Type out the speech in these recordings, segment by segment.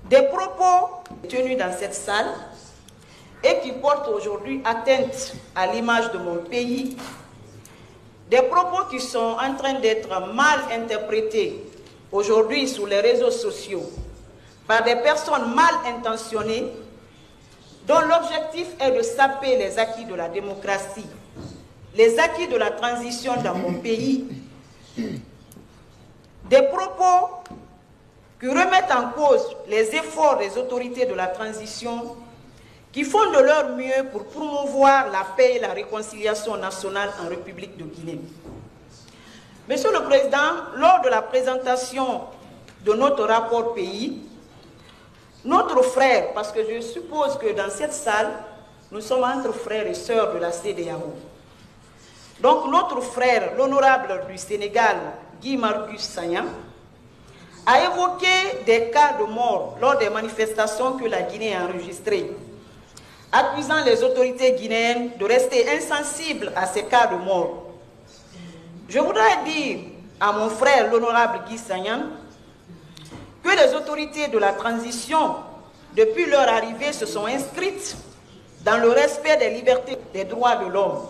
Des propos tenus dans cette salle et qui portent aujourd'hui atteinte à l'image de mon pays, des propos qui sont en train d'être mal interprétés aujourd'hui sur les réseaux sociaux par des personnes mal intentionnées dont l'objectif est de saper les acquis de la démocratie, les acquis de la transition dans mon pays, des propos qui remettent en cause les efforts des autorités de la transition qui font de leur mieux pour promouvoir la paix et la réconciliation nationale en République de Guinée. Monsieur le Président, lors de la présentation de notre rapport pays, notre frère, parce que je suppose que dans cette salle, nous sommes entre frères et sœurs de la CEDEAO. Donc notre frère, l'honorable du Sénégal, Guy Marcus Sagna, a évoqué des cas de mort lors des manifestations que la Guinée a enregistrées, accusant les autorités guinéennes de rester insensibles à ces cas de mort. Je voudrais dire à mon frère, l'honorable Guy Sagna, que les autorités de la transition, depuis leur arrivée, se sont inscrites dans le respect des libertés et des droits de l'homme.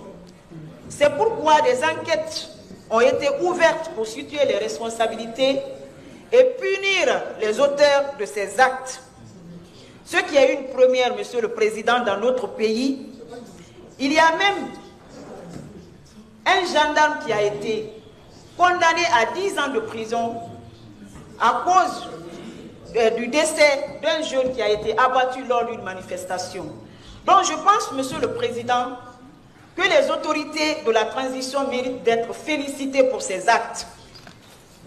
C'est pourquoi des enquêtes ont été ouvertes pour situer les responsabilités et punir les auteurs de ces actes. Ce qui est une première, Monsieur le Président, dans notre pays. Il y a même un gendarme qui a été condamné à 10 ans de prison à cause du décès d'un jeune qui a été abattu lors d'une manifestation. Donc je pense, Monsieur le Président, que les autorités de la transition méritent d'être félicitées pour ces actes.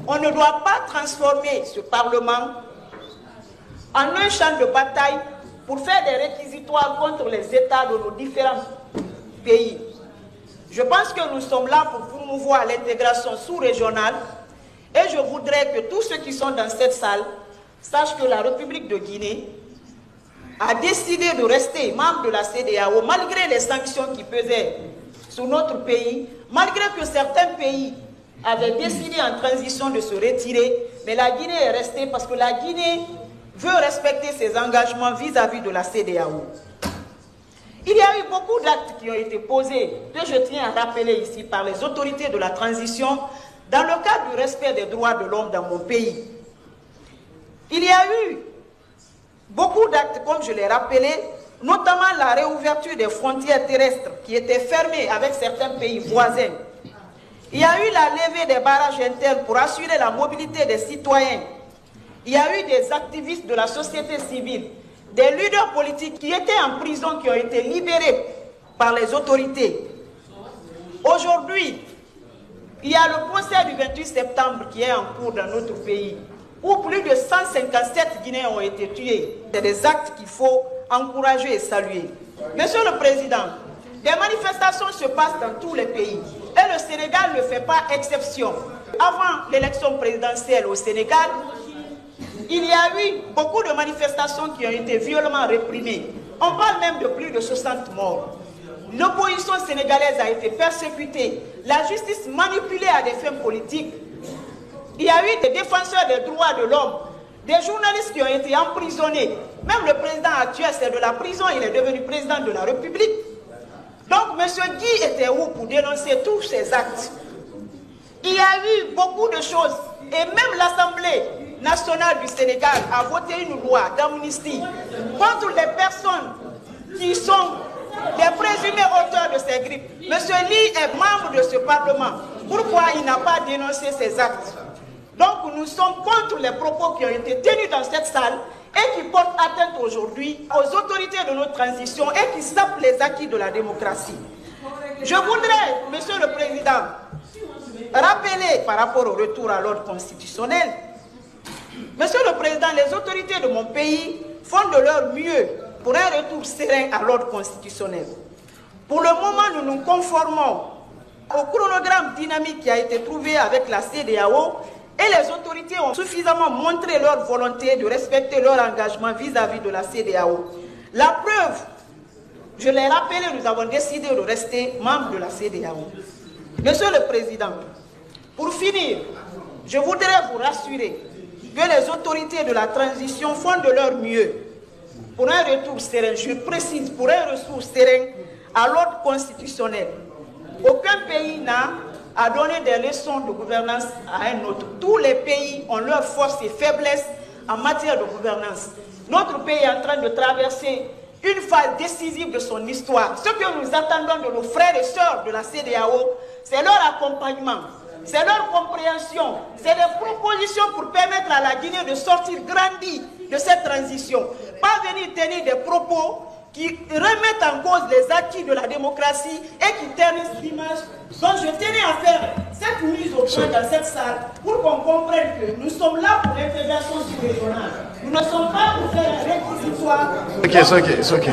On ne doit pas transformer ce Parlement en un champ de bataille pour faire des réquisitoires contre les États de nos différents pays. Je pense que nous sommes là pour promouvoir l'intégration sous-régionale et je voudrais que tous ceux qui sont dans cette salle sachent que la République de Guinée a décidé de rester membre de la CEDEAO malgré les sanctions qui pesaient sur notre pays, malgré que certains pays avaient décidé en transition de se retirer, mais la Guinée est restée parce que la Guinée veut respecter ses engagements vis-à-vis de la CEDEAO. Il y a eu beaucoup d'actes qui ont été posés, que je tiens à rappeler ici par les autorités de la transition, dans le cadre du respect des droits de l'homme dans mon pays. Il y a eu beaucoup d'actes, comme je l'ai rappelé, notamment la réouverture des frontières terrestres qui étaient fermées avec certains pays voisins. Il y a eu la levée des barrages internes pour assurer la mobilité des citoyens. Il y a eu des activistes de la société civile, des leaders politiques qui étaient en prison, qui ont été libérés par les autorités. Aujourd'hui, il y a le procès du 28 septembre qui est en cours dans notre pays, où plus de 157 Guinéens ont été tués. C'est des actes qu'il faut encourager et saluer. Monsieur le Président, des manifestations se passent dans tous les pays et le Sénégal ne fait pas exception. Avant l'élection présidentielle au Sénégal, il y a eu beaucoup de manifestations qui ont été violemment réprimées. On parle même de plus de 60 morts. L'opposition sénégalaise a été persécutée, la justice manipulée à des fins politiques. Il y a eu des défenseurs des droits de l'homme, des journalistes qui ont été emprisonnés. Même le président actuel, c'est de la prison, il est devenu président de la République. Donc, M. Guy était où pour dénoncer tous ces actes? Il y a eu beaucoup de choses. Et même l'Assemblée nationale du Sénégal a voté une loi d'amnistie contre les personnes qui sont les présumés auteurs de ces grippes. M. Ly est membre de ce Parlement. Pourquoi il n'a pas dénoncé ces actes? Donc nous sommes contre les propos qui ont été tenus dans cette salle et qui portent atteinte aujourd'hui aux autorités de notre transition et qui sapent les acquis de la démocratie. Je voudrais, Monsieur le Président, rappeler par rapport au retour à l'ordre constitutionnel. Monsieur le Président, les autorités de mon pays font de leur mieux pour un retour serein à l'ordre constitutionnel. Pour le moment, nous nous conformons au chronogramme dynamique qui a été trouvé avec la CEDEAO et les autorités ont suffisamment montré leur volonté de respecter leur engagement vis-à-vis de la CEDEAO. La preuve, je l'ai rappelé, nous avons décidé de rester membres de la CEDEAO. Monsieur le Président, pour finir, je voudrais vous rassurer que les autorités de la transition font de leur mieux pour un retour serein, je précise, pour un retour serein à l'ordre constitutionnel. Aucun pays n'a à donner des leçons de gouvernance à un autre. Tous les pays ont leurs forces et faiblesses en matière de gouvernance. Notre pays est en train de traverser une phase décisive de son histoire. Ce que nous attendons de nos frères et sœurs de la CEDEAO, c'est leur accompagnement, c'est leur compréhension, c'est des propositions pour permettre à la Guinée de sortir grandie de cette transition. Pas venir tenir des propos qui remettent en cause les acquis de la démocratie et qui ternissent l'image. Donc je tenais à faire cette mise au point dans cette salle pour qu'on comprenne que nous sommes là pour l'intégration sous-régionale. Nous ne sommes pas pour faire un réquisitoire. Ok, c'est ok.